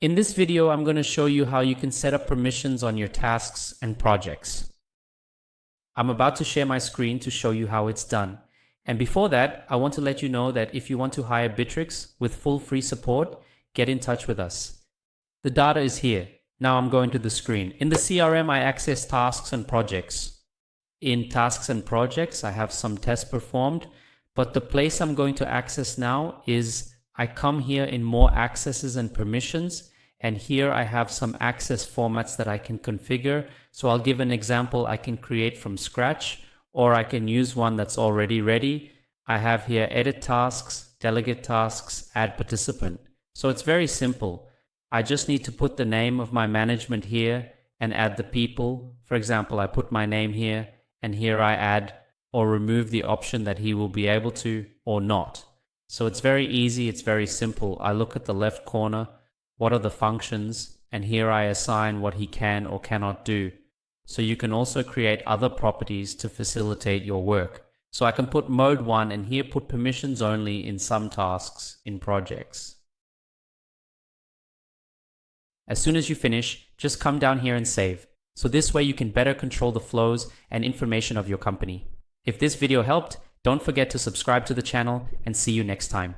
In this video, I'm going to show you how you can set up permissions on your tasks and projects. I'm about to share my screen to show you how it's done. And before that, I want to let you know that if you want to hire Bitrix with full free support, get in touch with us. The data is here. Now I'm going to the screen. In the CRM, I access tasks and projects. In tasks and projects, I have some tests performed, but the place I'm going to access now is I come here in more accesses and permissions, and here I have some access formats that I can configure. So I'll give an example I can create from scratch, or I can use one that's already ready. I have here edit tasks, delegate tasks, add participant. So it's very simple. I just need to put the name of my management here and add the people. For example, I put my name here, and here I add or remove the option that he will be able to or not. So it's very easy, it's very simple. I look at the left corner, what are the functions, and here I assign what he can or cannot do. So you can also create other properties to facilitate your work. So I can put mode 1 and here put permissions only in some tasks in projects. As soon as you finish, just come down here and save. So this way you can better control the flows and information of your company. If this video helped, don't forget to subscribe to the channel and see you next time.